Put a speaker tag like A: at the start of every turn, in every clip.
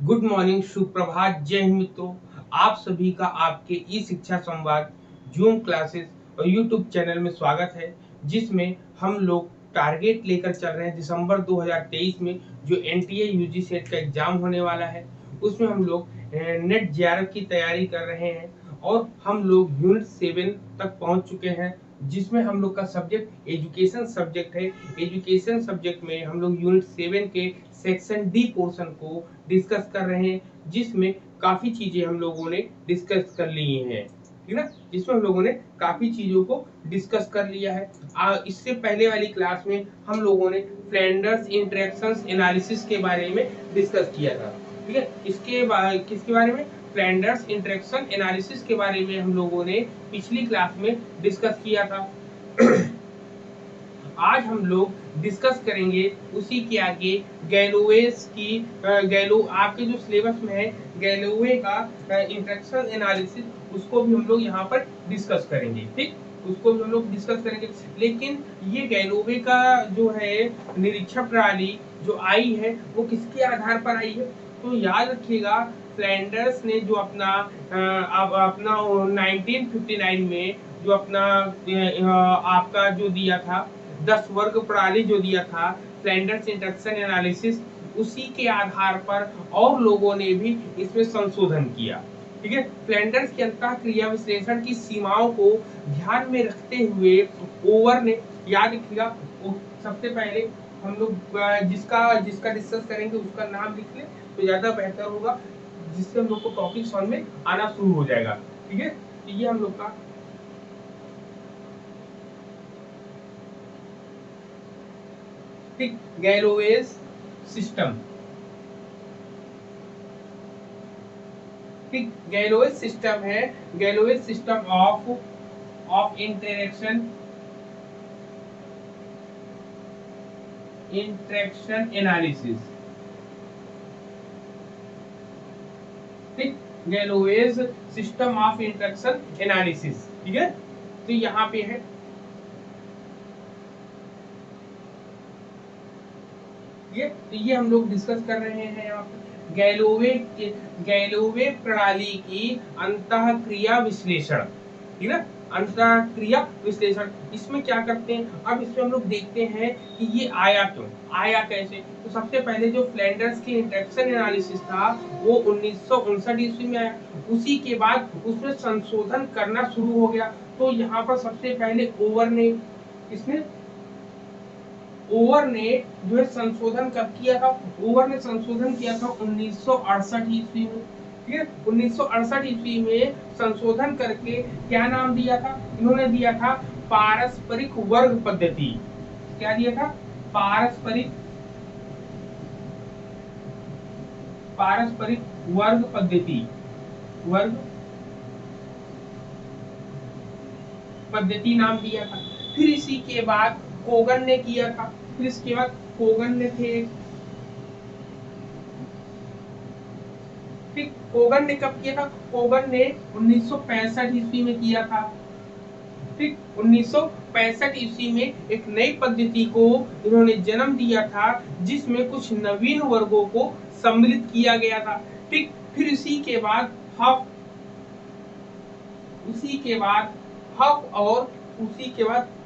A: Good morning, सुप्रभात, जय हिंद मित्रों। आप सभी का आपके ई शिक्षा संवाद जूम क्लासेस और यूट्यूब चैनल में स्वागत है, जिसमें हम लोग टारगेट लेकर चल रहे हैं। दिसंबर 2023 में जो एनटीए यूजी सेट का एग्जाम होने वाला है, उसमें हम लोग नेट जेआरएफ की तैयारी कर रहे हैं और हम लोग यूनिट 7 तक पहुंच चुके हैं, जिसमें हम लोग का सब्जेक्ट एजुकेशन सब्जेक्ट है। एजुकेशन सब्जेक्ट में हम लोग यूनिट 7 के सेक्शन डी पोर्शन को डिस्कस कर रहे हैं, जिसमें काफी चीजें हम लोगों ने डिस्कस कर ली हैं, ठीक ना। जिसमें हम लोगों ने काफी चीजों को डिस्कस कर लिया है। इससे पहले वाली क्लास में हम लोगों ने फ्लैंडर्स इंटरेक्शंस एनालिसिस के बारे में डिस्कस किया था, ठीक है। किसके बारे में? फ्लैंडर्स इंटरेक्शन एनालिसिस के बारे में हम लोगों ने पिछली क्लास में डिस्कस किया था। आज हम लोग डिस्कस करेंगे उसी के आगे गैलोवेस की गैलो आपके जो सिलेबस में है गैलोवे का इंटरेक्शन एनालिसिस, उसको भी हम लोग यहाँ पर डिस्कस करेंगे, ठीक। उसको भी हम लोग डिस्कस करेंगे। लेकिन ये गैलोवे का जो है निरीक्षण प्रणाली जो आई है, वो किसके आधार पर आई है? तो याद रखिएगा, फ्लैंडर्स ने जो अपना 1959 में जो अपना आपका जो दिया था 10 वर्ग प्रणाली जो दिया था, फ्लैंडर्स इंटरेक्शन एनालिसिस, उसी के आधार पर और लोगों ने भी इसमें संशोधन किया, ठीक है। फ्लैंडर्स के अंतःक्रिया विश्लेषण की सीमाओं को ध्यान में रखते हुए ओवर ने, याद रखिएगा, सबसे पहले हम लोग जिसका जिसका डिस्कस करेंगे उसका नाम लिख लें तो ज्यादा बेहतर होगा, जिससे हम लोग को टॉपिक समझ में आना शुरू हो जाएगा, ठीक है। तो ये हम लोग का गैलोवेज सिस्टम, ठीक। गैलोवेज सिस्टम है, Galloway's system of interaction analysis, ठीक। Galloway's system of interaction analysis, ठीक है। तो यहाँ पे है ये हम लोग डिस्कस कर रहे हैं यहाँ पर गैलोवे प्रणाली की अंतःक्रिया विश्लेषण, ठीक है। अंतःक्रिया विश्लेषण इसमें क्या करते हैं? अब इसमें हम लोग देखते हैं कि ये आया क्यों, आया कैसे। तो सबसे पहले जो फ्लैंडर्स की इंटरेक्शन एनालिसिस था वो 1959 ईस्वी में आया। उसी के बाद उसमें संशोधन करना शुरू हो गया। तो यहाँ पर सबसे पहले ओवर ने जो है संशोधन कब किया था? ओवर ने संशोधन किया था 1968 ईस्वी में, ठीक है। 1968 ईस्वी में संशोधन करके क्या नाम दिया था? इन्होंने दिया था पारस्परिक वर्ग पद्धति। क्या दिया था? पारस्परिक वर्ग पद्धति नाम दिया था। फिर इसी के बाद कोगन ने किया था। फिर इसके बाद कोगन ने थे, ठीक। कोगन ने कब किया था? कोगन ने 1965 ईस्वी में किया था, ठीक। 1965 ईस्वी में एक नई पद्धति को इन्होंने जन्म दिया था, जिसमें कुछ नवीन वर्गों को सम्मिलित किया गया था, ठीक। फिर उसी के बाद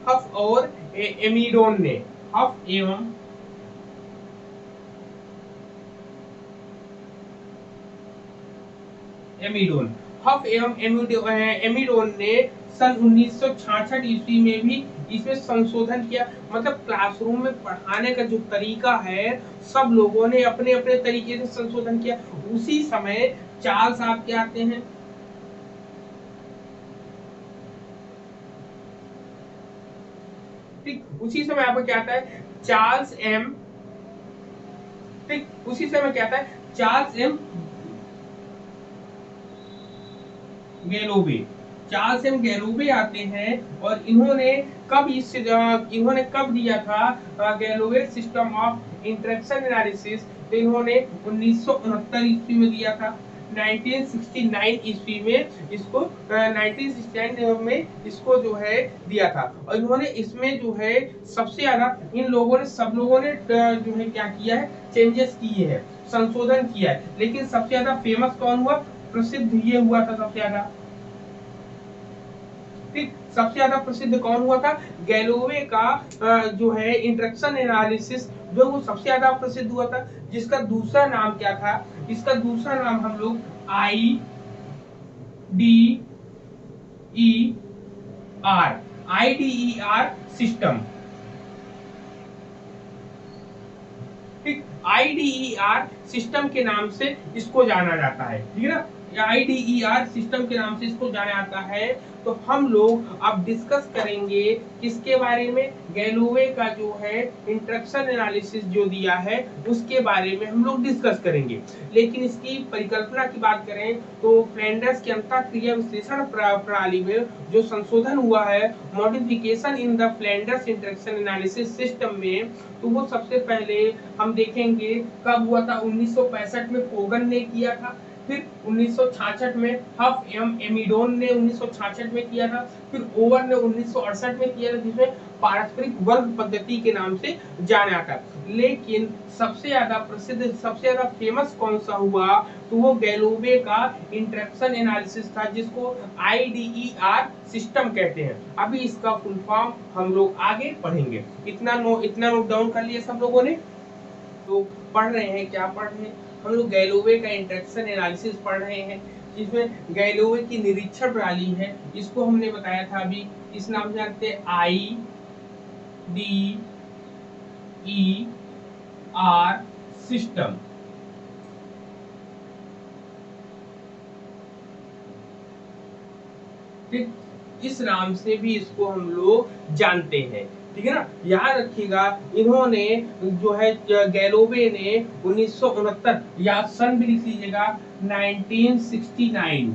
A: हफ और एमिडोन ने, हफ एवं एमिडोन ने सन 1966 ईस्वी में भी इसमें संशोधन किया। मतलब क्लासरूम में पढ़ाने का जो तरीका है, सब लोगों ने अपने अपने तरीके से संशोधन किया। उसी समय चार्ल्स आप क्या आते हैं, ठीक। उसी समय आपको क्या आता है? चार्ल्स एम, ठीक। उसी समय क्या आता है? चार्ल्स एम गैलोवे आते हैं। और इन्होंने कब दिया था Galloway system of interaction analysis? तो इन्होंने 1969 ईस्वी में दिया था, 1969 ईस्वी में इसको 1969 में इसको जो है दिया था। और इन्होंने इसमें जो है सबसे ज्यादा इन लोगों ने सब लोगों ने जो है क्या किया है, चेंजेस किए हैं, संशोधन किया है। लेकिन सबसे ज्यादा फेमस कौन हुआ, प्रसिद्ध ये हुआ था सबसे ज्यादा। ठीक, सबसे ज्यादा प्रसिद्ध कौन हुआ था, गैलोवे का जो है इंट्रैक्शन एनालिसिस जो वो सबसे ज्यादा प्रसिद्ध हुआ था। जिसका दूसरा नाम क्या था, इसका दूसरा नाम हम लोग IDER, IDER सिस्टम। ठीक, IDER सिस्टम के नाम से इसको जाना जाता है। ठीक है ना, IDER सिस्टम के नाम से इसको जाना जाता है। तो हम लोग अब डिस्कस करेंगे किसके बारे में, गैलोवे का जो है इंट्रैक्शन एनालिसिस जो दिया है उसके बारे में हम लोग डिस्कस करेंगे। लेकिन इसकी परिकल्पना की बात करें तो फ्लैंडर्स की अंतःक्रिया विश्लेषण प्रणाली में जो संशोधन हुआ है, modification in the Flanders interaction analysis system में, तो वो सबसे पहले हम देखेंगे कब हुआ था। 1965 में कोगन ने किया था। फिर 1966 में हफ एमिडोन ने 1966 में किया था। फिर ओवर ने 1968 में किया था, जिसमें पारस्परिक वर्ग पद्धति के नाम से जाना जाता है। लेकिन सबसे ज्यादा प्रसिद्ध, सबसे ज्यादा फेमस कौन सा हुआ, तो वो गैलोवे का इंट्रैक्शन एनालिसिस था, जिसको IDER सिस्टम कहते हैं। अभी इसका फुल फॉर्म हम लोग आगे पढ़ेंगे। इतना नोट डाउन कर लिया सब लोगों ने। तो पढ़ रहे हैं, क्या पढ़ रहे हैं हम लोग, गैलोवे का इंट्रैक्शन एनालिसिस पढ़ रहे हैं, जिसमें गैलोवे की निरीक्षण प्रणाली है। इसको हमने बताया था अभी, इस नाम से जानते हैं IDER सिस्टम। ठीक, इस नाम से भी इसको हम लोग जानते हैं। ठीक है ना, याद रखिएगा। इन्होंने जो है गैलोवे ने 1969, या सन भी लिख लीजिएगा, 1969।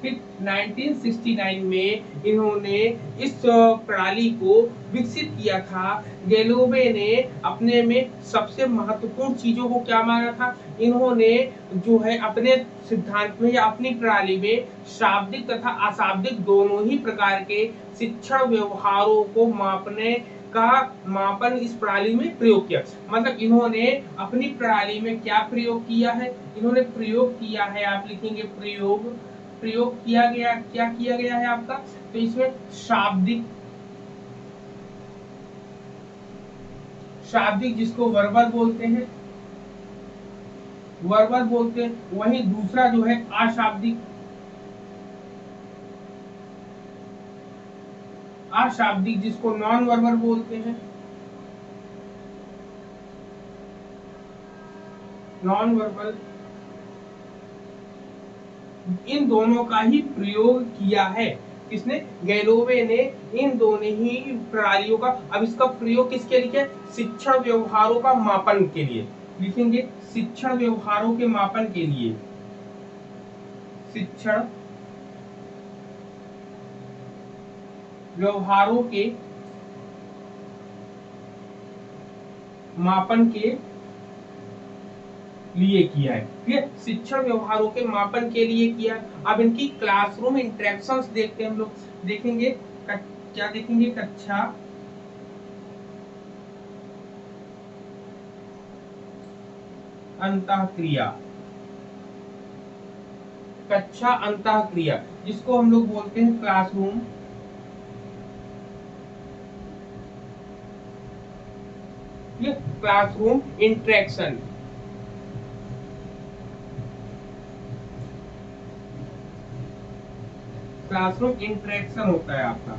A: फिर 1969 में इन्होंने इस प्रणाली को विकसित किया था। गैलोवे ने अपने में सबसे महत्वपूर्ण चीजों को क्या माना था, इन्होंने जो है अपने सिद्धांत में या अपनी प्रणाली में शाब्दिक तथा अशाब्दिक दोनों ही प्रकार के शिक्षण व्यवहारों को मापने का मापन इस प्रणाली में प्रयोग किया। मतलब इन्होंने अपनी प्रणाली में क्या प्रयोग किया है, इन्होंने प्रयोग किया है, आप लिखेंगे प्रयोग किया गया, क्या किया गया है आपका, तो इसमें शाब्दिक जिसको वर्बल बोलते हैं, वही दूसरा जो है अशाब्दिक जिसको नॉन वर्बल बोलते हैं, नॉन वर्बल। इन दोनों का ही प्रयोग किया है, किसने, गैलोवे ने इन दोनों ही प्रणालियों का। अब इसका प्रयोग किसके लिए, शिक्षण व्यवहारों का मापन के लिए, लिखेंगे शिक्षण व्यवहारों के मापन के लिए, शिक्षण व्यवहारों के मापन के लिए किया है। ठीक है, शिक्षण व्यवहारों के मापन के लिए किया। अब इनकी क्लासरूम इंटरेक्शंस देखते हैं हम लोग, देखेंगे क्या देखेंगे, कक्षा अंतःक्रिया, कक्षा अंतःक्रिया जिसको हम लोग बोलते हैं classroom classroom interaction. Classroom interaction होता है आपका।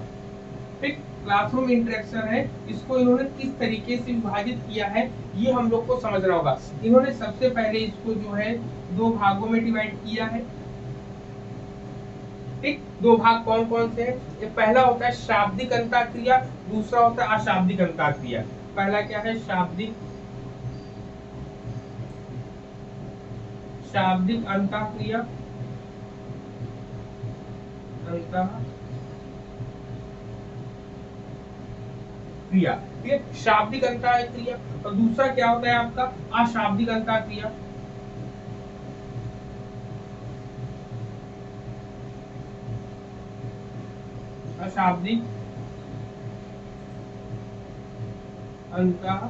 A: ठीक, क्लासरूम इंटरेक्शन है, इसको इन्होंने किस तरीके से विभाजित किया है ये हम लोग को समझना होगा। इन्होंने सबसे पहले इसको जो है दो भागों में डिवाइड किया है। ठीक, दो भाग कौन कौन से हैं, ये पहला होता है शाब्दिक अंतःक्रिया, दूसरा होता है अशाब्दिक अंतःक्रिया। पहला क्या है, शाब्दिक अंतःक्रिया, क्रिया। ठीक है, शाब्दिक अंतःक्रिया। और दूसरा क्या होता है आपका, अशाब्दिक अंतःक्रिया। अशाब्दिक अंतः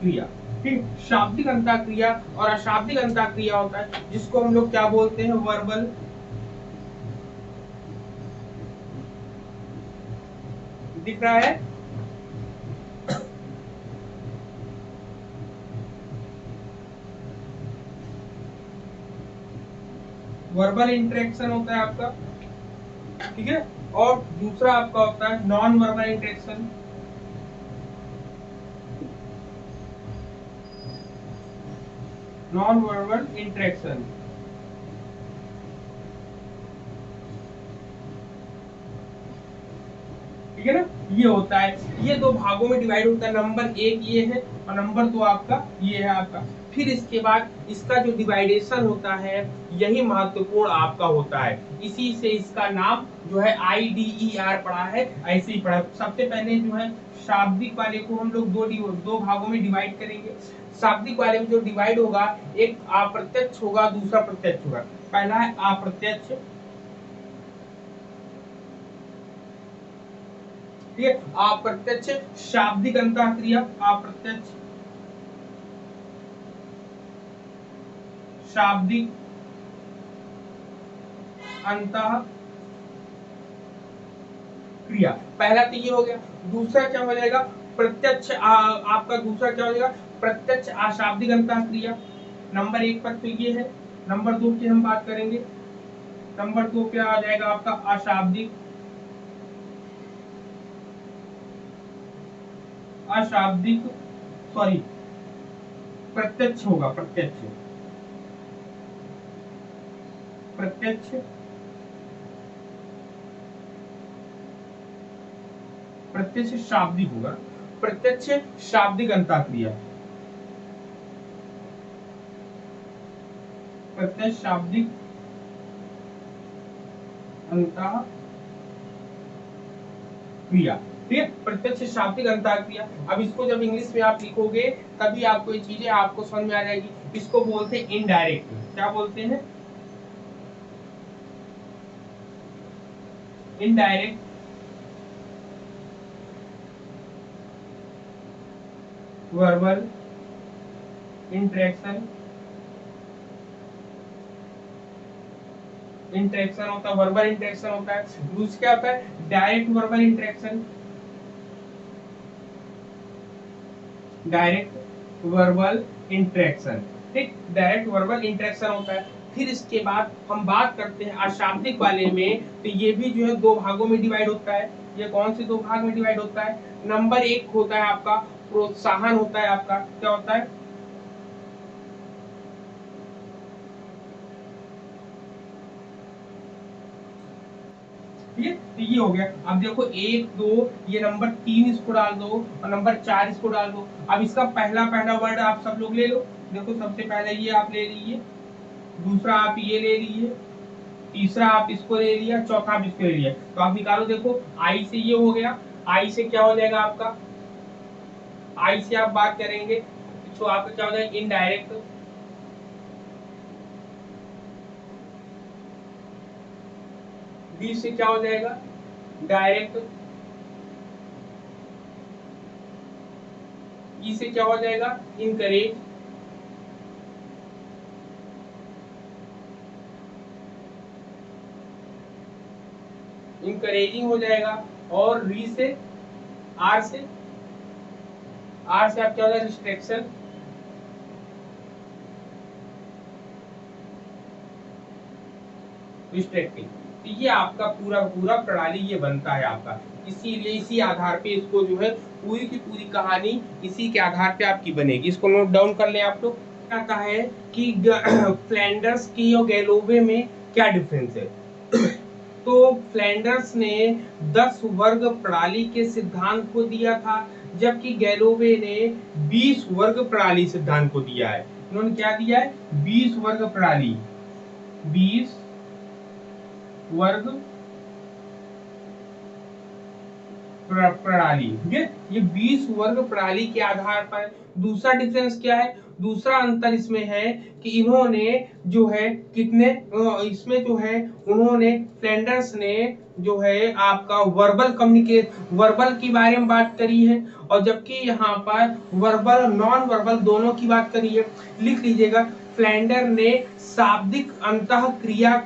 A: क्रिया। ठीक, शाब्दिक अंतः क्रिया और अशाब्दिक अंतः क्रिया होता है जिसको हम लोग क्या बोलते हैं, वर्बल दिख रहा है। वर्बल इंटरेक्शन होता है आपका, ठीक है। और दूसरा आपका होता है non verbal interaction. Non verbal interaction, ठीक है ना, ये होता है, ये दो भागों में डिवाइड होता है। नंबर एक ये है और नंबर दो आपका ये है आपका। फिर इसके बाद इसका जो डिवाइडेशन होता है यही महत्वपूर्ण आपका होता है, इसी से इसका नाम जो है IDER पढ़ा है, ऐसे ही पढ़ा। सबसे पहले जो है शाब्दिक वाले को हम लोग दो भागों में डिवाइड करेंगे। शाब्दिक वाले में जो डिवाइड होगा, एक अप्रत्यक्ष होगा, दूसरा प्रत्यक्ष होगा। पहला है अप्रत्यक्ष, ठीक है। अप्रत्यक्ष शाब्दिक अंतः क्रिया, अप्रत्यक्ष शाब्दिक अंतः क्रिया, पहला तो ये हो गया। दूसरा क्या हो जाएगा, प्रत्यक्ष आपका दूसरा क्या हो जाएगा, प्रत्यक्ष अशाब्दिक अंतः क्रिया। नंबर एक पर तो ये है। नंबर दो की हम बात करेंगे। नंबर दो क्या आ जाएगा आपका, अशाब्दिक अशाब्दिक सॉरी प्रत्यक्ष होगा, प्रत्यक्ष प्रत्यक्ष प्रत्यक्ष शाब्दिक होगा, प्रत्यक्ष शाब्दिक अंतः क्रिया, प्रत्यक्ष शाब्दिक अंतः क्रिया, ठीक है। प्रत्यक्ष शाब्दिक अंतः क्रिया। अब इसको जब इंग्लिश में आप लिखोगे तभी आपको ये चीजें आपको समझ में आ जाएगी। इसको बोलते हैं इनडायरेक्ट, क्या बोलते हैं, इनडायरेक्ट वर्बल इंटरेक्शन। इंटरेक्शन होता है, वर्बल इंटरेक्शन होता है। दूसरा क्या होता है, direct verbal interaction, direct verbal interaction, ठीक, डायरेक्ट वर्बल इंटरेक्शन होता है। फिर इसके बाद हम बात करते हैं अशाब्दिक वाले में, तो ये भी जो है दो भागों में डिवाइड होता है। ये कौन से दो भाग में डिवाइड होता है, नंबर एक होता है आपका प्रोत्साहन होता है आपका, क्या होता है, ठीक है। तो ये हो गया। अब देखो एक दो, ये नंबर तीन इसको डाल दो और नंबर चार इसको डाल दो। अब इसका पहला पहला वर्ड आप सब लोग ले लो। देखो सबसे पहले ये आप ले लीजिए, दूसरा आप ये ले लीजिए, तीसरा आप इसको ले लिया, चौथा आप इसको ले लिया। तो आप निकालो, देखो आई से ये हो गया, आई से क्या हो जाएगा आपका, आई से आप बात करेंगे तो आपका क्या हो जाएगा, इनडायरेक्ट। डी से क्या हो जाएगा, डायरेक्ट। ई से क्या हो जाएगा, इनकरेज। इनकरेजिंग हो जाएगा। और री से, आर से, आर से आप क्या हो जाएगा, रिस्ट्रिक्शन। रिस्ट्रिक्टिंग। तो ये आपका पूरा पूरा प्रणाली ये बनता है आपका। इसीलिए इसी आधार पे इसको जो है पूरी की पूरी कहानी इसी के आधार पे आपकी बनेगी। इसको नोट डाउन कर लें आप लोग। कहता है कि फ्लैंडर्स की और गैलोवे में क्या डिफरेंस है। तो फ्लैंडर्स ने 10 वर्ग प्रणाली के सिद्धांत को दिया था, जबकि गैलोवे ने 20 वर्ग प्रणाली सिद्धांत को दिया है। उन्होंने क्या दिया है, 20 वर्ग प्रणाली, 20 वर्ग प्रणाली, ठीक है, ये 20 वर्ग प्रणाली के आधार पर। दूसरा डिफरेंस क्या है, दूसरा अंतर इसमें है कि इन्होंने जो है कितने इसमें जो है उन्होंने फ्लैंडर्स ने जो है आपका वर्बल की बारे में बात करी है, और जबकि यहाँ पर वर्बल नॉन वर्बल दोनों की बात करी है। लिख लीजिएगा, फ्लैंडर ने शाब्दिक अंतःक्रिया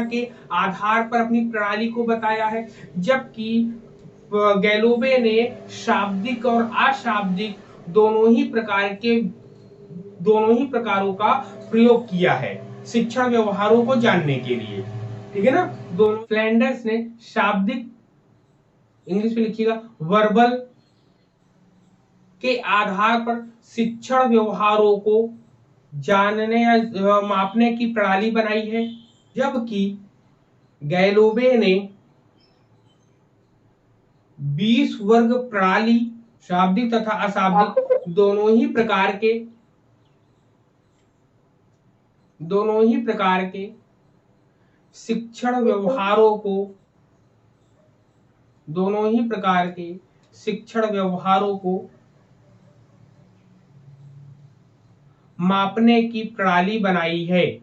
A: के आधार पर अपनी प्रणाली को बताया है, जबकि गैलोवे ने शाब्दिक और अशाब्दिक दोनों ही प्रकारों का प्रयोग किया है शिक्षण व्यवहारों को जानने के लिए, ठीक है ना। दोनों फ्लैंडर्स ने शाब्दिक, इंग्लिश में लिखिएगा, वर्बल के आधार पर शिक्षण व्यवहारों को जानने या मापने की प्रणाली बनाई है, जबकि गैलोवे ने 20 वर्ग प्रणाली शाब्दिक तथा अशाब्दिक दोनों ही प्रकार के शिक्षण व्यवहारों को मापने की प्रणाली बनाई है।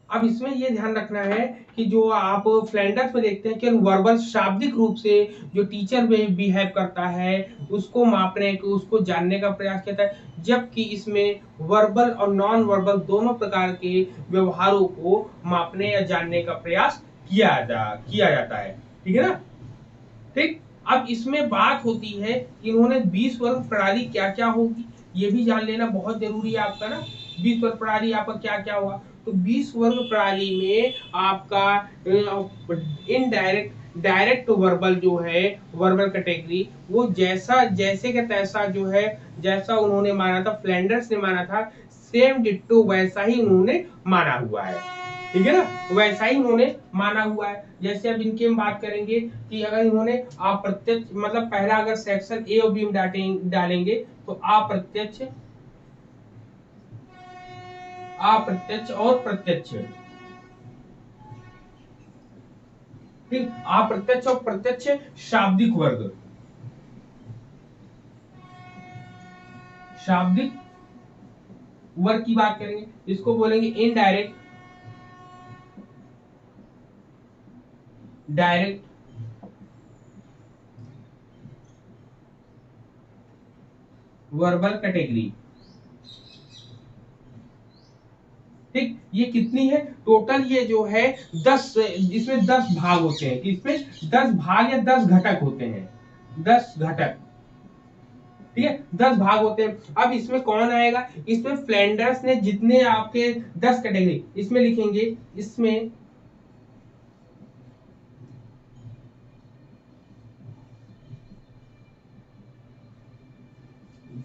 A: अब इसमें यह ध्यान रखना है कि जो आप फ्लैंडर्स में देखते हैं कि वर्बल शाब्दिक रूप से जो टीचर बिहेव करता है उसको मापने को, उसको जानने का प्रयास करता है, जबकि इसमें वर्बल और नॉन वर्बल दोनों प्रकार के व्यवहारों को मापने या जानने का प्रयास किया जाता है, ठीक है ना। ठीक, अब इसमें बात होती है कि इन्होंने 20 वर्ग प्रणाली क्या क्या होगी ये भी जान लेना बहुत जरूरी है आपका ना। 20 वर्ग प्रणाली आपका क्या क्या होगा, तो 20 वर्ग प्रणाली में आपका डायरेक्ट वर्बल जो है, वर्बल कैटेगरी, वो जैसे का तैसा जो है, जैसा उन्होंने माना था, फ्लैंडर्स ने माना था, सेम डिट्टो वैसा ही उन्होंने माना हुआ है, ठीक है ना, वैसा ही उन्होंने माना हुआ है। जैसे अब इनके हम बात करेंगे कि अगर इन्होंने अप्रत्यक्ष, मतलब पहला अगर सेक्शन ए और बी में डालेंगे तो अप्रत्यक्ष और प्रत्यक्ष, ठीक, अप्रत्यक्ष और प्रत्यक्ष शाब्दिक वर्ग की बात करेंगे, इसको बोलेंगे इनडायरेक्ट, डायरेक्ट, वर्बल कैटेगरी, ठीक। ये कितनी है टोटल, ये जो है 10, इसमें 10 भाग होते हैं, इसमें 10 भाग या 10 घटक होते हैं, 10 घटक, ठीक है, 10 भाग होते हैं। अब इसमें कौन आएगा, इसमें फ्लैंडर्स ने जितने आपके 10 कैटेगरी इसमें लिखेंगे, इसमें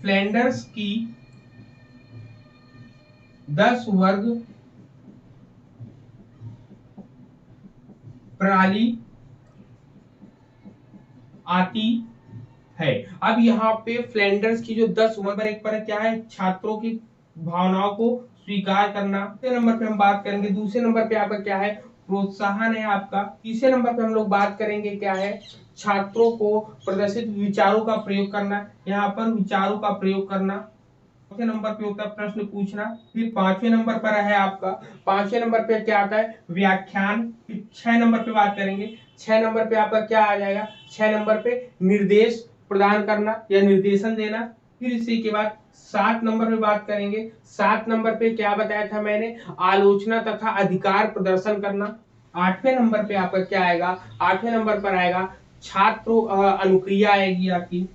A: फ्लैंडर्स की 10 वर्ग प्रणाली आती है। अब यहाँ पे फ्लैंडर्स की जो 10 नंबर एक पर क्या है, छात्रों की भावनाओं को स्वीकार करना। दूसरे नंबर पे हम बात करेंगे, दूसरे नंबर पे आपका क्या है, प्रोत्साहन है आपका। तीसरे नंबर पे हम लोग बात करेंगे क्या है, छात्रों को प्रदर्शित विचारों का प्रयोग करना, यहाँ पर विचारों का प्रयोग करना। चौथे नंबर पे होता है प्रश्न पूछना। फिर 5वें नंबर पर है आपका, 5वें नंबर पे क्या आता है, व्याख्यान। फिर 6 नंबर पे बात करेंगे, 6 नंबर पे आपका क्या आ जाएगा, 6 नंबर पे निर्देश प्रदान करना या निर्देशन देना। फिर इसी के बाद 7 नंबर पे बात करेंगे, 7 नंबर पे क्या बताया था मैंने, आलोचना तथा अधिकार प्रदर्शन करना। 8वें नंबर पे आपका क्या आएगा, 8वें नंबर पर आएगा छात्र अनुक्रिया आएगी आपकी।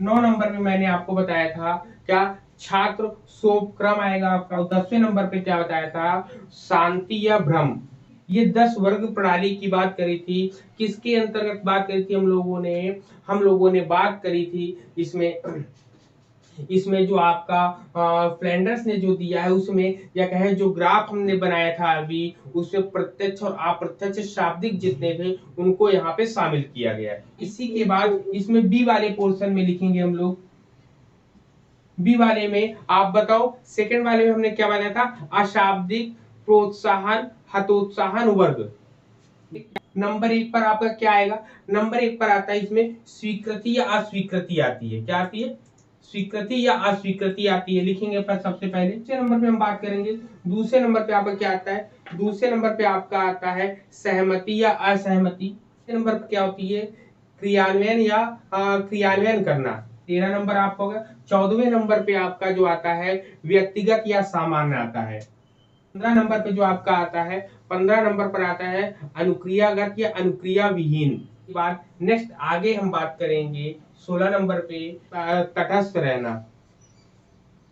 A: 9 नंबर पे मैंने आपको बताया था क्या, छात्र शोभक्रम आएगा आपका। 10वें नंबर पे क्या बताया था, शांति या भ्रम। ये 10 वर्ग प्रणाली की बात करी थी, किसके अंतर्गत बात करी थी हम लोगों ने बात करी थी इसमें जो आपका फ्लैंडर्स ने जो दिया है उसमें, या कहे जो ग्राफ हमने बनाया था अभी, उसमें प्रत्यक्ष और अप्रत्यक्ष शाब्दिक जितने थे उनको यहाँ पे शामिल किया गया है। इसी के बाद इसमें बी वाले पोर्शन में लिखेंगे हम लोग, बी वाले में आप बताओ, सेकंड वाले में हमने क्या बनाया था, अशाब्दिक प्रोत्साहन हतोत्साहन वर्ग। नंबर 1 पर आपका क्या आएगा? नंबर 1 पर आता है इसमें स्वीकृति या अस्वीकृति आती है। क्या आती है? स्वीकृति या अस्वीकृति आती है। लिखेंगे पर सबसे पहले दूसरे नंबर पे हम बात करेंगे। दूसरे नंबर पे आपका क्या आता है? दूसरे नंबर पे आपका आता है सहमति या असहमति। तीसरे नंबर पे क्या होती है? क्रियान्वयन या क्रियान्वयन करना। 13 नंबर आपका होगा। 14वें नंबर पे आपका जो आता है व्यक्तिगत या सामान्य आता है। 15 नंबर पे जो आपका आता है, 15 नंबर पर आता है अनुक्रियागत या अनुक्रिया विहीन। बाद नेक्स्ट आगे हम बात करेंगे 16 नंबर पे तटस्थ रहना।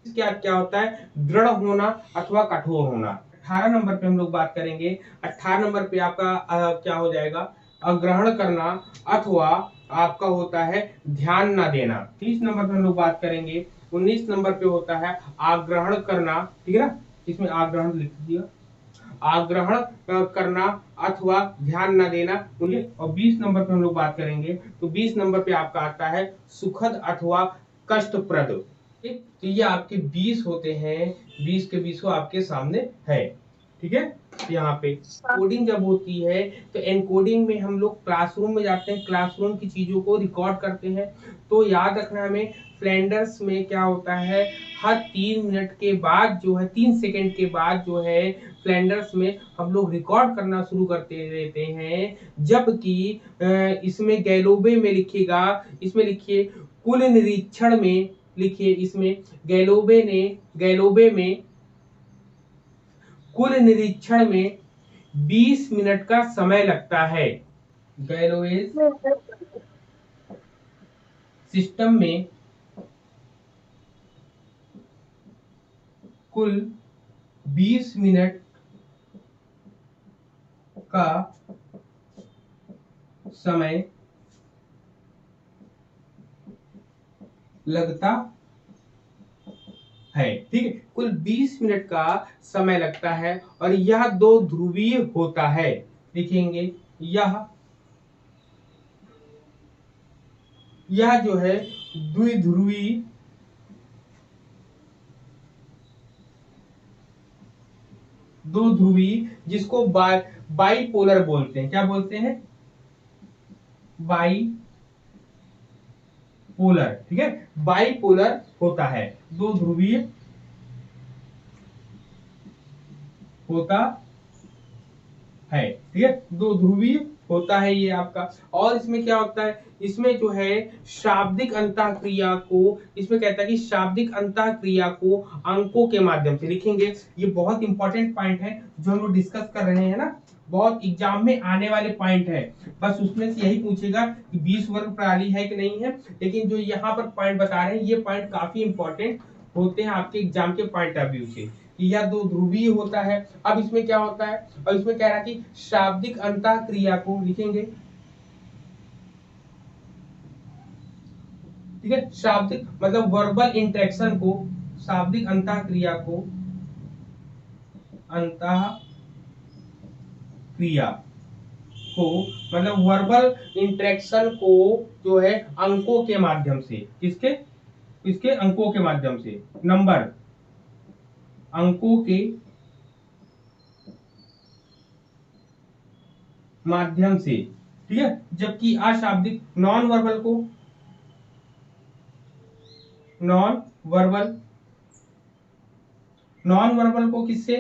A: क्या क्या होता है? दृढ़ होना अथवा कठोर होना। 18 नंबर पे हम लोग बात करेंगे। 18 नंबर पे आपका क्या हो जाएगा? अग्रहण करना अथवा आपका होता है ध्यान ना देना। 30 नंबर पे हम लोग बात करेंगे। 19 नंबर पे होता है आग्रहण करना। ठीक है ना? इसमें आग्रहण लिख दिया, आग्रहण करना अथवा ध्यान न देना। और 20 नंबर पे हम लोग बात करेंगे तो 20 नंबर पे आपका आता है सुखद अथवा कष्टप्रद। ठीक, तो ये आपके 20 होते हैं, 20 के 20 आपके सामने है। ठीक है, यहाँ पे कोडिंग जब होती है तो एनकोडिंग में हम लोग क्लासरूम में जाते हैं, क्लासरूम की चीजों को रिकॉर्ड करते हैं। तो याद रखना हमें फ्लैंडर्स में क्या होता है, हर 3 मिनट के बाद जो है 3 सेकंड के बाद जो है फ्लैंडर्स में हम लोग रिकॉर्ड करना शुरू करते रहते हैं। जबकि इसमें गैलोवे में लिखिएगा, इसमें लिखिए कुल निरीक्षण में, लिखिए इसमें गैलोवे में कुल निरीक्षण में 20 मिनट का समय लगता है। गैलोवेज सिस्टम में कुल 20 मिनट का समय लगता है। ठीक है, कुल 20 मिनट का समय लगता है और यह दो ध्रुवीय होता है। लिखेंगे यह जो है द्विध्रुवी दो ध्रुवी, जिसको बाईपोलर बोलते हैं। क्या बोलते हैं? By polar. ठीक है, बाईपोलर होता है, दो ध्रुवीय होता है। ठीक है, दो ध्रुवीय होता है ये आपका। और इसमें क्या होता है? इसमें जो है शाब्दिक अंतःक्रिया को, इसमें कहता है कि शाब्दिक अंतःक्रिया को अंकों के माध्यम से लिखेंगे। ये बहुत इंपॉर्टेंट पॉइंट है जो हम लोग डिस्कस कर रहे हैं ना, बहुत एग्जाम में आने वाले पॉइंट है। बस उसमें से यही पूछेगा कि 20 वर्ग प्रणाली है कि नहीं है, लेकिन जो यहाँ पर पॉइंट बता रहे हैं ये पॉइंट काफी इंपॉर्टेंट होते हैं आपके एग्जाम के पॉइंट ऑफ व्यू से, कि यह दो ध्रुवीय होता है। अब इसमें क्या होता है, और इसमें कह रहा है कि शाब्दिक अंतःक्रिया को लिखेंगे। ठीक है, शाब्दिक मतलब वर्बल इंटरेक्शन को, शाब्दिक अंतःक्रिया को, अंतःक्रिया को मतलब वर्बल इंटरेक्शन को जो है अंकों के माध्यम से, किसके? इसके अंकों के माध्यम से, नंबर अंकों के माध्यम से। ठीक है, जबकि अशाब्दिक नॉन वर्बल नॉन वर्बल को किससे?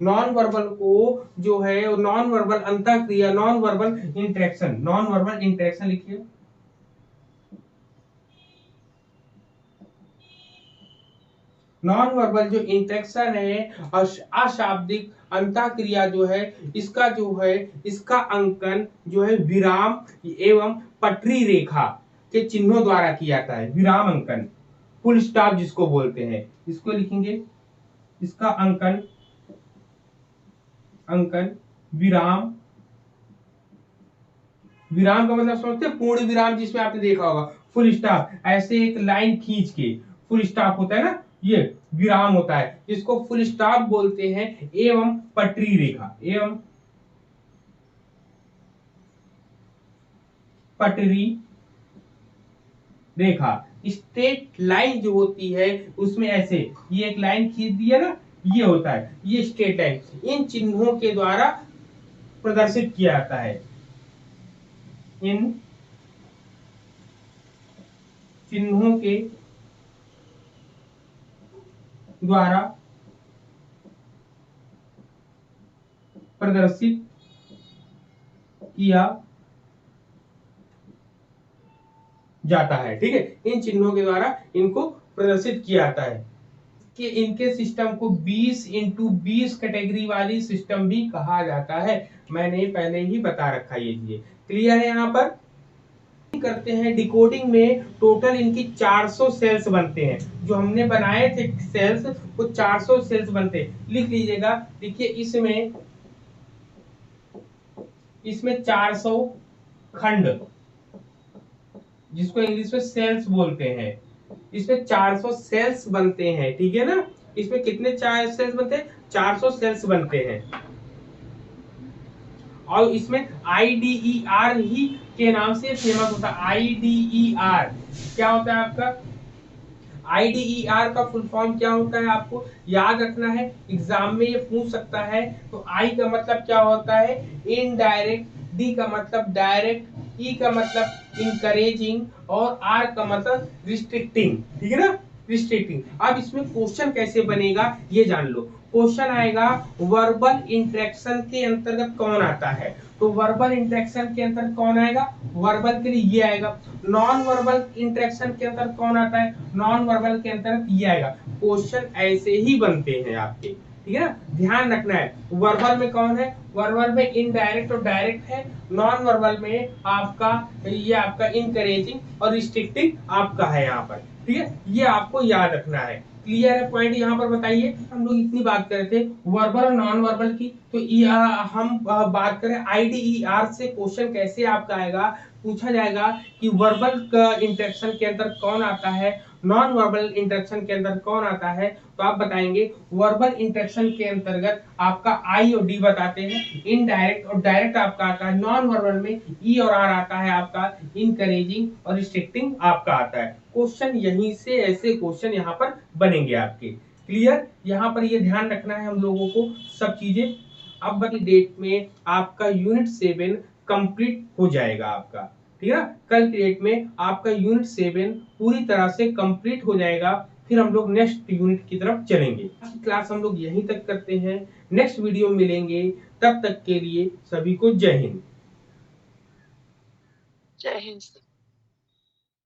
A: नॉन वर्बल को जो है नॉन वर्बल अंतःक्रिया, नॉन वर्बल इंटरेक्शन लिखिए। नॉन वर्बल जो इंटरेक्शन है और अशाब्दिक अंतःक्रिया जो है, इसका जो है इसका अंकन जो है विराम एवं पटरी रेखा के चिन्हों द्वारा किया जाता है। विराम अंकन, फुल स्टॉप जिसको बोलते हैं, इसको लिखेंगे। इसका अंकन विराम, विराम का मतलब समझते हैं? पूर्ण विराम, जिसमें आपने देखा होगा फुल स्टॉप, ऐसे एक लाइन खींच के फुल स्टॉप होता है ना, ये विराम होता है, इसको फुल स्टॉप बोलते हैं। एवं पटरी रेखा, एवं पटरी रेखा, स्ट्रेट लाइन जो होती है उसमें ऐसे ये एक लाइन खींच दिया ना, ये होता है, ये स्ट्रेट लाइन इन चिन्हों के द्वारा प्रदर्शित किया जाता है। इन चिन्हों के द्वारा प्रदर्शित किया जाता है। ठीक है, इन चिन्हों के द्वारा इनको प्रदर्शित किया जाता है कि इनके सिस्टम को 20x20 कैटेगरी वाली सिस्टम भी कहा जाता है। मैंने पहले ही बता रखा ये चीजें क्लियर है। यहाँ पर करते हैं डिकोडिंग में टोटल इनकी 400 सेल्स बनते हैं। जो हमने बनाए थे सेल्स वो 400 सेल्स बनते हैं। लिख लीजिएगा, देखिए इसमें 400 खंड, जिसको इंग्लिश में सेल्स बोलते हैं, इसमें 400 सेल्स बनते हैं। ठीक है ना, इसमें कितने 4 सेल्स बनते हैं? 400 सेल्स बनते हैं। और इसमें IDER ही के नाम से फेमस होता है। IDER क्या होता है आपका? IDER का फुल फॉर्म क्या होता है आपको याद रखना है, एग्जाम में ये पूछ सकता है। तो I का मतलब क्या होता है? इनडायरेक्ट, D का मतलब डायरेक्ट, E का मतलब इंकरेजिंग और R का मतलब रिस्ट्रिक्टिंग। ठीक है ना, रिस्ट्रिक्टिंग। अब इसमें क्वेश्चन कैसे बनेगा ये जान लो। क्वेश्चन आएगा वर्बल इंटरेक्शन के अंतर्गत कौन आता है? तो वर्बल इंटरेक्शन के अंतर्गत कौन आएगा? वर्बल के लिए ये आएगा। नॉन वर्बल इंटरेक्शन के अंतर्गत कौन आता है? नॉन वर्बल के अंतर्गत ये आएगा। क्वेश्चन ऐसे ही बनते हैं आपके। ठीक है ना, ध्यान रखना है। वर्बल में कौन है? वर्बल में इनडायरेक्ट और डायरेक्ट है। नॉन वर्बल में आपका ये आपका इनकरेजिंग और रिस्ट्रिक्टिंग आपका है यहाँ पर। ठीक है, ये आपको याद रखना है। क्लियर है पॉइंट यहाँ पर बताइए। हम लोग इतनी बात कर रहे थे वर्बल और नॉन वर्बल की, तो हम बात करें IDER से क्वेश्चन कैसे आपका आएगा। पूछा जाएगा कि वर्बल इंटरेक्शन के अंदर कौन आता है, नॉन वर्बल इंटरेक्शन के अंदर कौन आता है। तो आप बताएंगे वर्बल इंटरेक्शन के अंतर्गत आपका I और D बताते हैं, इनडायरेक्ट और डायरेक्ट आपका आता है। नॉन वर्बल में E और R आता है आपका, इनकरेजिंग और रिस्ट्रिक्टिंग आपका आता है। क्वेश्चन यहीं से ऐसे क्वेश्चन यहाँ पर बनेंगे आपके। क्लियर, यहाँ पर ये ध्यान रखना है हम लोगों को सब चीजें। अब वाली डेट में आपका यूनिट 7 कंप्लीट हो जाएगा आपका। ठीक है, कल की डेट में आपका यूनिट 7 पूरी तरह से कंप्लीट हो जाएगा। फिर हम लोग नेक्स्ट यूनिट की तरफ चलेंगे। क्लास हम लोग यहीं तक करते हैं, नेक्स्ट वीडियो मिलेंगे। तब तक के लिए सभी को जय हिंद।
B: जय हिंद।